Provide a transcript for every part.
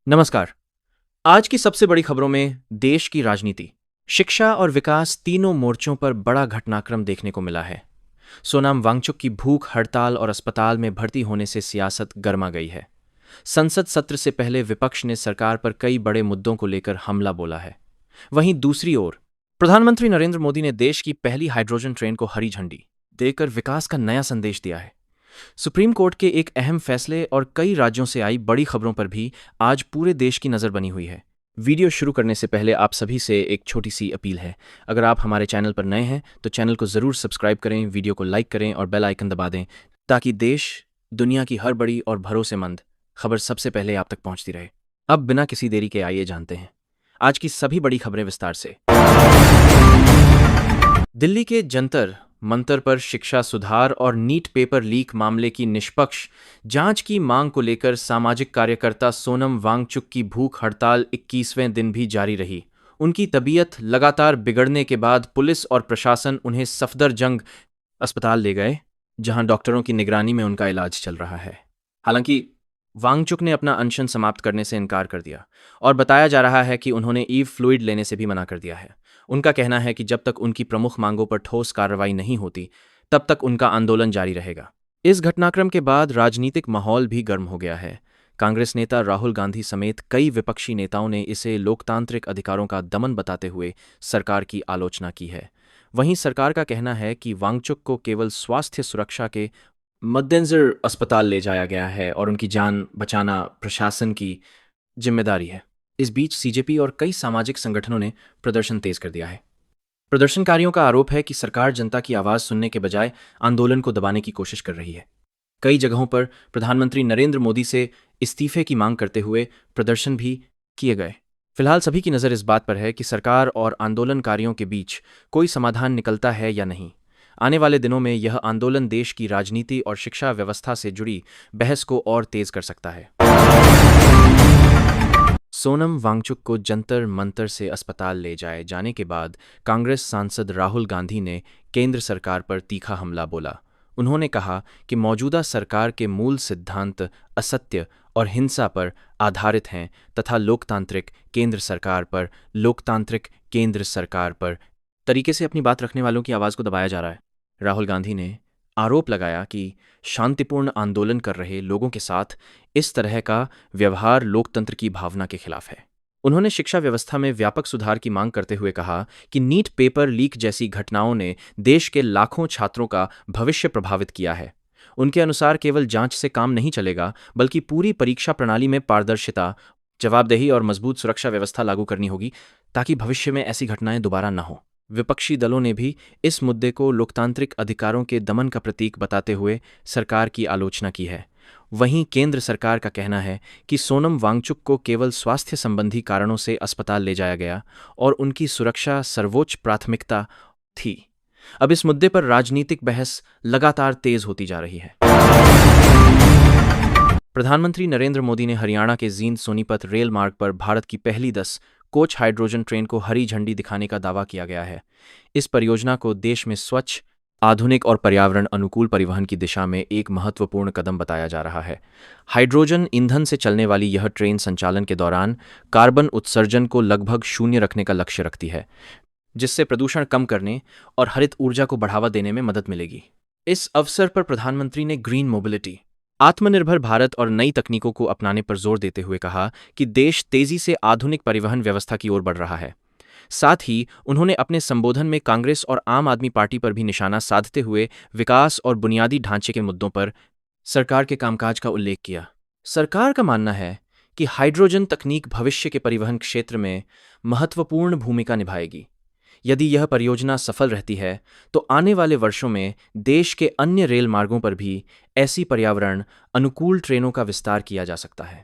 नमस्कार। आज की सबसे बड़ी खबरों में देश की राजनीति, शिक्षा और विकास तीनों मोर्चों पर बड़ा घटनाक्रम देखने को मिला है। सोनाम वांगचुक की भूख हड़ताल और अस्पताल में भर्ती होने से सियासत गर्मा गई है। संसद सत्र से पहले विपक्ष ने सरकार पर कई बड़े मुद्दों को लेकर हमला बोला है। वहीं दूसरी ओर प्रधानमंत्री नरेंद्र मोदी ने देश की पहली हाइड्रोजन ट्रेन को हरी झंडी देकर विकास का नया संदेश दिया है। सुप्रीम कोर्ट के एक अहम फैसले और कई राज्यों से आई बड़ी खबरों पर भी आज पूरे देश की नज़र बनी हुई है। वीडियो शुरू करने से पहले आप सभी से एक छोटी सी अपील है। अगर आप हमारे चैनल पर नए हैं तो चैनल को ज़रूर सब्सक्राइब करें, वीडियो को लाइक करें और बेल आइकन दबा दें ताकि देश दुनिया की हर बड़ी और भरोसेमंद खबर सबसे पहले आप तक पहुंचती रहे। अब बिना किसी देरी के आइए जानते हैं आज की सभी बड़ी खबरें विस्तार से। दिल्ली के जंतर मंतर पर शिक्षा सुधार और नीट पेपर लीक मामले की निष्पक्ष जांच की मांग को लेकर सामाजिक कार्यकर्ता सोनम वांगचुक की भूख हड़ताल 21वें दिन भी जारी रही। उनकी तबीयत लगातार बिगड़ने के बाद पुलिस और प्रशासन उन्हें सफदरजंग अस्पताल ले गए, जहां डॉक्टरों की निगरानी में उनका इलाज चल रहा है। हालांकि वांगचुक ने अपना अनशन समाप्त करने से इनकार कर दिया और बताया जा रहा है कि उन्होंने ईव फ्लूइड लेने से भी मना कर दिया है। उनका कहना है कि जब तक उनकी प्रमुख मांगों पर ठोस कार्रवाई नहीं होती तब तक उनका आंदोलन जारी रहेगा। इस घटनाक्रम के बाद राजनीतिक माहौल भी गर्म हो गया है। कांग्रेस नेता राहुल गांधी समेत कई विपक्षी नेताओं ने इसे लोकतांत्रिक अधिकारों का दमन बताते हुए सरकार की आलोचना की है। वहीं सरकार का कहना है कि वांगचुक को केवल स्वास्थ्य सुरक्षा के मद्देनजर अस्पताल ले जाया गया है और उनकी जान बचाना प्रशासन की जिम्मेदारी है। इस बीच सीजेपी और कई सामाजिक संगठनों ने प्रदर्शन तेज कर दिया है। प्रदर्शनकारियों का आरोप है कि सरकार जनता की आवाज सुनने के बजाय आंदोलन को दबाने की कोशिश कर रही है। कई जगहों पर प्रधानमंत्री नरेंद्र मोदी से इस्तीफे की मांग करते हुए प्रदर्शन भी किए गए। फिलहाल सभी की नज़र इस बात पर है कि सरकार और आंदोलनकारियों के बीच कोई समाधान निकलता है या नहीं। आने वाले दिनों में यह आंदोलन देश की राजनीति और शिक्षा व्यवस्था से जुड़ी बहस को और तेज कर सकता है। सोनम वांगचुक को जंतर मंतर से अस्पताल ले जाए जाने के बाद कांग्रेस सांसद राहुल गांधी ने केंद्र सरकार पर तीखा हमला बोला। उन्होंने कहा कि मौजूदा सरकार के मूल सिद्धांत असत्य और हिंसा पर आधारित हैं तथा लोकतांत्रिक केंद्र सरकार पर तरीके से अपनी बात रखने वालों की आवाज़ को दबाया जा रहा है। राहुल गांधी ने आरोप लगाया कि शांतिपूर्ण आंदोलन कर रहे लोगों के साथ इस तरह का व्यवहार लोकतंत्र की भावना के खिलाफ है। उन्होंने शिक्षा व्यवस्था में व्यापक सुधार की मांग करते हुए कहा कि नीट पेपर लीक जैसी घटनाओं ने देश के लाखों छात्रों का भविष्य प्रभावित किया है। उनके अनुसार केवल जांच से काम नहीं चलेगा, बल्कि पूरी परीक्षा प्रणाली में पारदर्शिता, जवाबदेही और मजबूत सुरक्षा व्यवस्था लागू करनी होगी ताकि भविष्य में ऐसी घटनाएं दोबारा न हो। विपक्षी दलों ने भी इस मुद्दे को लोकतांत्रिक अधिकारों के दमन का प्रतीक बताते हुए सरकार की आलोचना की है। वहीं केंद्र सरकार का कहना है कि सोनम वांगचुक को केवल स्वास्थ्य संबंधी कारणों से अस्पताल ले जाया गया और उनकी सुरक्षा सर्वोच्च प्राथमिकता थी। अब इस मुद्दे पर राजनीतिक बहस लगातार तेज होती जा रही है। प्रधानमंत्री नरेंद्र मोदी ने हरियाणा के जींद सोनीपत रेल मार्ग पर भारत की पहली 10 कोच हाइड्रोजन ट्रेन को हरी झंडी दिखाने का दावा किया गया है। इस परियोजना को देश में स्वच्छ, आधुनिक और पर्यावरण अनुकूल परिवहन की दिशा में एक महत्वपूर्ण कदम बताया जा रहा है। हाइड्रोजन ईंधन से चलने वाली यह ट्रेन संचालन के दौरान कार्बन उत्सर्जन को लगभग शून्य रखने का लक्ष्य रखती है, जिससे प्रदूषण कम करने और हरित ऊर्जा को बढ़ावा देने में मदद मिलेगी। इस अवसर पर प्रधानमंत्री ने ग्रीन मोबिलिटी, आत्मनिर्भर भारत और नई तकनीकों को अपनाने पर जोर देते हुए कहा कि देश तेजी से आधुनिक परिवहन व्यवस्था की ओर बढ़ रहा है। साथ ही उन्होंने अपने संबोधन में कांग्रेस और आम आदमी पार्टी पर भी निशाना साधते हुए विकास और बुनियादी ढांचे के मुद्दों पर सरकार के कामकाज का उल्लेख किया। सरकार का मानना है कि हाइड्रोजन तकनीक भविष्य के परिवहन क्षेत्र में महत्वपूर्ण भूमिका निभाएगी। यदि यह परियोजना सफल रहती है तो आने वाले वर्षों में देश के अन्य रेल मार्गों पर भी ऐसी पर्यावरण अनुकूल ट्रेनों का विस्तार किया जा सकता है।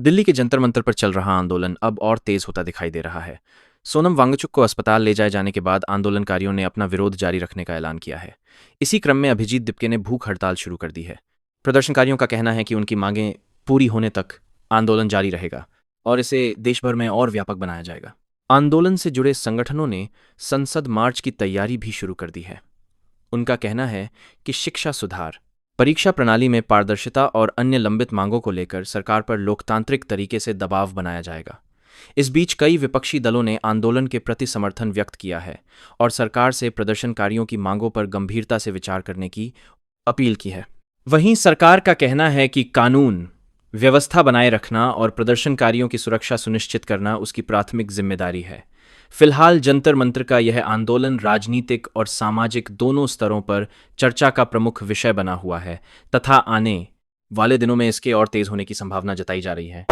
दिल्ली के जंतर मंतर पर चल रहा आंदोलन अब और तेज होता दिखाई दे रहा है। सोनम वांगचुक को अस्पताल ले जाए जाने के बाद आंदोलनकारियों ने अपना विरोध जारी रखने का ऐलान किया है। इसी क्रम में अभिजीत दिपके ने भूख हड़ताल शुरू कर दी है। प्रदर्शनकारियों का कहना है कि उनकी मांगें पूरी होने तक आंदोलन जारी रहेगा और इसे देश भर में और व्यापक बनाया जाएगा। आंदोलन से जुड़े संगठनों ने संसद मार्च की तैयारी भी शुरू कर दी है। उनका कहना है कि शिक्षा सुधार, परीक्षा प्रणाली में पारदर्शिता और अन्य लंबित मांगों को लेकर सरकार पर लोकतांत्रिक तरीके से दबाव बनाया जाएगा। इस बीच कई विपक्षी दलों ने आंदोलन के प्रति समर्थन व्यक्त किया है और सरकार से प्रदर्शनकारियों की मांगों पर गंभीरता से विचार करने की अपील की है। वहीं सरकार का कहना है कि कानून व्यवस्था बनाए रखना और प्रदर्शनकारियों की सुरक्षा सुनिश्चित करना उसकी प्राथमिक जिम्मेदारी है। फिलहाल जंतर मंतर का यह आंदोलन राजनीतिक और सामाजिक दोनों स्तरों पर चर्चा का प्रमुख विषय बना हुआ है तथा आने वाले दिनों में इसके और तेज होने की संभावना जताई जा रही है।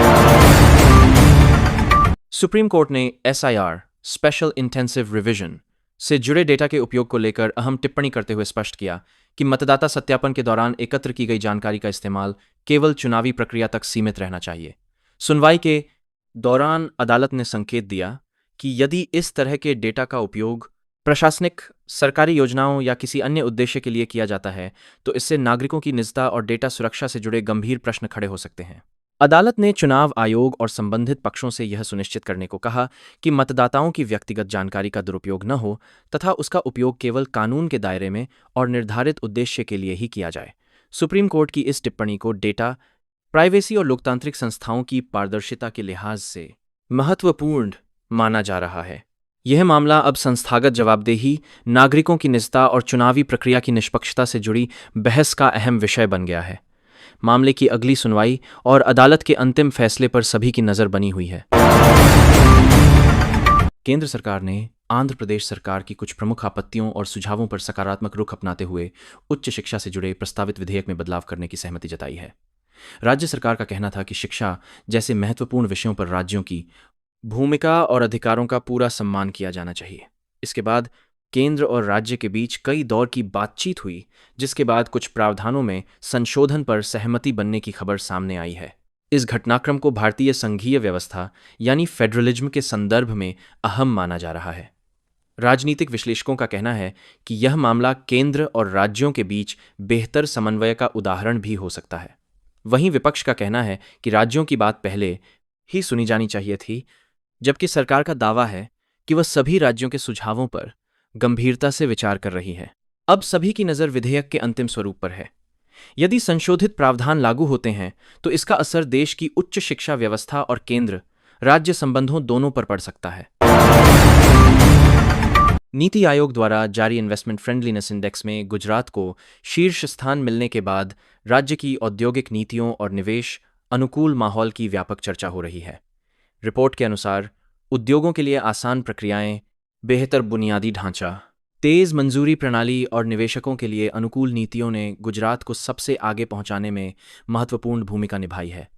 सुप्रीम कोर्ट ने SIR स्पेशल इंटेंसिव रिवीजन से जुड़े डेटा के उपयोग को लेकर अहम टिप्पणी करते हुए स्पष्ट किया कि मतदाता सत्यापन के दौरान एकत्र की गई जानकारी का इस्तेमाल केवल चुनावी प्रक्रिया तक सीमित रहना चाहिए। सुनवाई के दौरान अदालत ने संकेत दिया कि यदि इस तरह के डेटा का उपयोग प्रशासनिक, सरकारी योजनाओं या किसी अन्य उद्देश्य के लिए किया जाता है तो इससे नागरिकों की निजता और डेटा सुरक्षा से जुड़े गंभीर प्रश्न खड़े हो सकते हैं। अदालत ने चुनाव आयोग और संबंधित पक्षों से यह सुनिश्चित करने को कहा कि मतदाताओं की व्यक्तिगत जानकारी का दुरुपयोग न हो तथा उसका उपयोग केवल कानून के दायरे में और निर्धारित उद्देश्य के लिए ही किया जाए। सुप्रीम कोर्ट की इस टिप्पणी को डेटा प्राइवेसी और लोकतांत्रिक संस्थाओं की पारदर्शिता के लिहाज से महत्वपूर्ण माना जा रहा है। यह मामला अब संस्थागत जवाबदेही, नागरिकों की निजता और चुनावी प्रक्रिया की निष्पक्षता से जुड़ी बहस का अहम विषय बन गया है। मामले की अगली सुनवाई और अदालत के अंतिम फैसले पर सभी की नजर बनी हुई है। केंद्र सरकार ने आंध्र प्रदेश सरकार की कुछ प्रमुख आपत्तियों और सुझावों पर सकारात्मक रुख अपनाते हुए उच्च शिक्षा से जुड़े प्रस्तावित विधेयक में बदलाव करने की सहमति जताई है। राज्य सरकार का कहना था कि शिक्षा जैसे महत्वपूर्ण विषयों पर राज्यों की भूमिका और अधिकारों का पूरा सम्मान किया जाना चाहिए। इसके बाद केंद्र और राज्य के बीच कई दौर की बातचीत हुई, जिसके बाद कुछ प्रावधानों में संशोधन पर सहमति बनने की खबर सामने आई है। इस घटनाक्रम को भारतीय संघीय व्यवस्था यानी फेडरलिज्म के संदर्भ में अहम माना जा रहा है। राजनीतिक विश्लेषकों का कहना है कि यह मामला केंद्र और राज्यों के बीच बेहतर समन्वय का उदाहरण भी हो सकता है। वहीं विपक्ष का कहना है कि राज्यों की बात पहले ही सुनी जानी चाहिए थी, जबकि सरकार का दावा है कि वह सभी राज्यों के सुझावों पर गंभीरता से विचार कर रही है। अब सभी की नज़र विधेयक के अंतिम स्वरूप पर है। यदि संशोधित प्रावधान लागू होते हैं तो इसका असर देश की उच्च शिक्षा व्यवस्था और केंद्र राज्य संबंधों दोनों पर पड़ सकता है। नीति आयोग द्वारा जारी इन्वेस्टमेंट फ्रेंडलीनेस इंडेक्स में गुजरात को शीर्ष स्थान मिलने के बाद राज्य की औद्योगिक नीतियों और निवेश अनुकूल माहौल की व्यापक चर्चा हो रही है। रिपोर्ट के अनुसार उद्योगों के लिए आसान प्रक्रियाएं, बेहतर बुनियादी ढांचा, तेज मंजूरी प्रणाली और निवेशकों के लिए अनुकूल नीतियों ने गुजरात को सबसे आगे पहुंचाने में महत्वपूर्ण भूमिका निभाई है।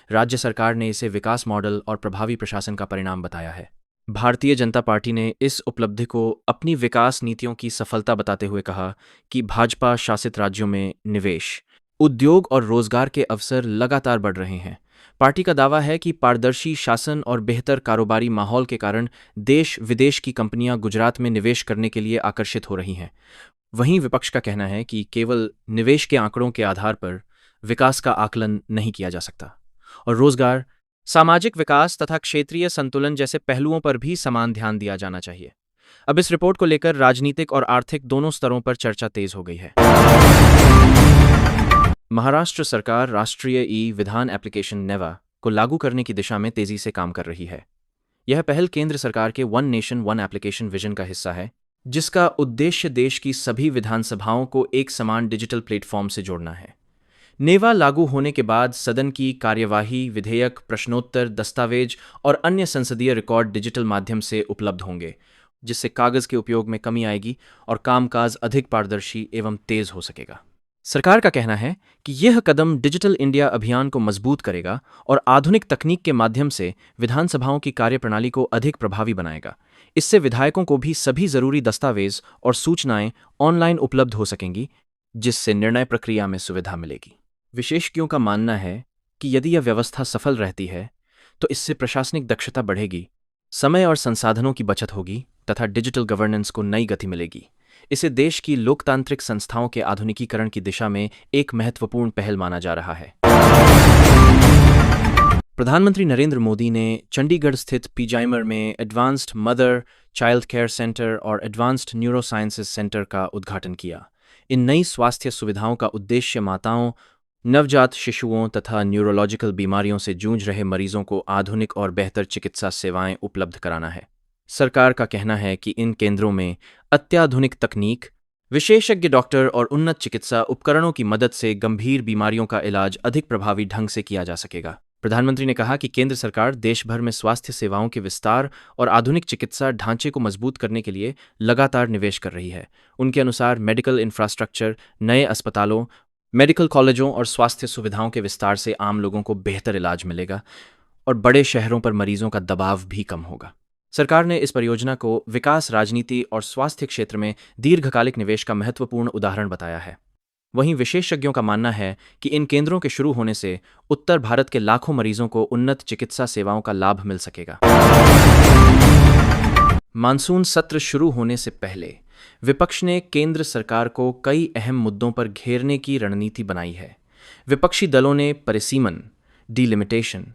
राज्य सरकार ने इसे विकास मॉडल और प्रभावी प्रशासन का परिणाम बताया है। भारतीय जनता पार्टी ने इस उपलब्धि को अपनी विकास नीतियों की सफलता बताते हुए कहा कि भाजपा शासित राज्यों में निवेश, उद्योग और रोजगार के अवसर लगातार बढ़ रहे हैं। पार्टी का दावा है कि पारदर्शी शासन और बेहतर कारोबारी माहौल के कारण देश विदेश की कंपनियां गुजरात में निवेश करने के लिए आकर्षित हो रही हैं। वहीं विपक्ष का कहना है कि केवल निवेश के आंकड़ों के आधार पर विकास का आकलन नहीं किया जा सकता और रोजगार, सामाजिक विकास तथा क्षेत्रीय संतुलन जैसे पहलुओं पर भी समान ध्यान दिया जाना चाहिए। अब इस रिपोर्ट को लेकर राजनीतिक और आर्थिक दोनों स्तरों पर चर्चा तेज हो गई है। महाराष्ट्र सरकार राष्ट्रीय विधान एप्लीकेशन नेवा को लागू करने की दिशा में तेजी से काम कर रही है। यह पहल केंद्र सरकार के one nation one application vision का हिस्सा है, जिसका उद्देश्य देश की सभी विधानसभाओं को एक समान डिजिटल प्लेटफॉर्म से जोड़ना है। नेवा लागू होने के बाद सदन की कार्यवाही, विधेयक, प्रश्नोत्तर, दस्तावेज और अन्य संसदीय रिकॉर्ड डिजिटल माध्यम से उपलब्ध होंगे, जिससे कागज के उपयोग में कमी आएगी और कामकाज अधिक पारदर्शी एवं तेज हो सकेगा। सरकार का कहना है कि यह कदम डिजिटल इंडिया अभियान को मजबूत करेगा और आधुनिक तकनीक के माध्यम से विधानसभाओं की कार्यप्रणाली को अधिक प्रभावी बनाएगा। इससे विधायकों को भी सभी जरूरी दस्तावेज और सूचनाएं ऑनलाइन उपलब्ध हो सकेंगी, जिससे निर्णय प्रक्रिया में सुविधा मिलेगी। विशेषज्ञों का मानना है कि यदि यह व्यवस्था सफल रहती है तो इससे प्रशासनिक दक्षता बढ़ेगी, समय और संसाधनों की बचत होगी तथा डिजिटल गवर्नेंस को नई गति मिलेगी। इसे देश की लोकतांत्रिक संस्थाओं के आधुनिकीकरण की दिशा में एक महत्वपूर्ण पहल माना जा रहा है। प्रधानमंत्री नरेंद्र मोदी ने चंडीगढ़ स्थित पीजाइमर में advanced mother child care centre और एडवांस्ड न्यूरोसाइंसेज सेंटर का उद्घाटन किया। इन नई स्वास्थ्य सुविधाओं का उद्देश्य माताओं, नवजात शिशुओं तथा न्यूरोलॉजिकल बीमारियों से जूझ रहे मरीजों को आधुनिक और बेहतर चिकित्सा सेवाएं उपलब्ध कराना है। सरकार का कहना है कि इन केंद्रों में अत्याधुनिक तकनीक, विशेषज्ञ डॉक्टर और उन्नत चिकित्सा उपकरणों की मदद से गंभीर बीमारियों का इलाज अधिक प्रभावी ढंग से किया जा सकेगा। प्रधानमंत्री ने कहा कि केंद्र सरकार देश भर में स्वास्थ्य सेवाओं के विस्तार और आधुनिक चिकित्सा ढांचे को मजबूत करने के लिए लगातार निवेश कर रही है। उनके अनुसार मेडिकल इंफ्रास्ट्रक्चर, नए अस्पतालों, मेडिकल कॉलेजों और स्वास्थ्य सुविधाओं के विस्तार से आम लोगों को बेहतर इलाज मिलेगा और बड़े शहरों पर मरीजों का दबाव भी कम होगा। सरकार ने इस परियोजना को विकास, राजनीति और स्वास्थ्य क्षेत्र में दीर्घकालिक निवेश का महत्वपूर्ण उदाहरण बताया है। वहीं विशेषज्ञों का मानना है कि इन केंद्रों के शुरू होने से उत्तर भारत के लाखों मरीजों को उन्नत चिकित्सा सेवाओं का लाभ मिल सकेगा। मानसून सत्र शुरू होने से पहले विपक्ष ने केंद्र सरकार को कई अहम मुद्दों पर घेरने की रणनीति बनाई है। विपक्षी दलों ने परिसीमन, डिलिमिटेशन,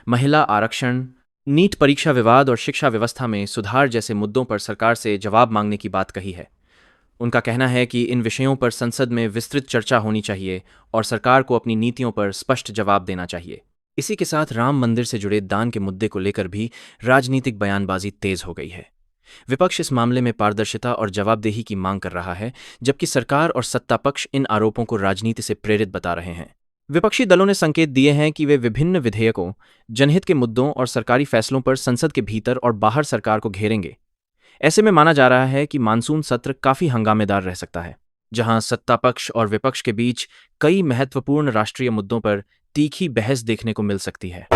महिला आरक्षण, नीट परीक्षा विवाद और शिक्षा व्यवस्था में सुधार जैसे मुद्दों पर सरकार से जवाब मांगने की बात कही है। उनका कहना है कि इन विषयों पर संसद में विस्तृत चर्चा होनी चाहिए और सरकार को अपनी नीतियों पर स्पष्ट जवाब देना चाहिए। इसी के साथ राम मंदिर से जुड़े दान के मुद्दे को लेकर भी राजनीतिक बयानबाजी तेज हो गई है। विपक्ष इस मामले में पारदर्शिता और जवाबदेही की मांग कर रहा है, जबकि सरकार और सत्ता पक्ष इन आरोपों को राजनीति से प्रेरित बता रहे हैं। विपक्षी दलों ने संकेत दिए हैं कि वे विभिन्न विधेयकों, जनहित के मुद्दों और सरकारी फैसलों पर संसद के भीतर और बाहर सरकार को घेरेंगे। ऐसे में माना जा रहा है कि मानसून सत्र काफी हंगामेदार रह सकता है, जहां सत्ता पक्ष और विपक्ष के बीच कई महत्वपूर्ण राष्ट्रीय मुद्दों पर तीखी बहस देखने को मिल सकती है।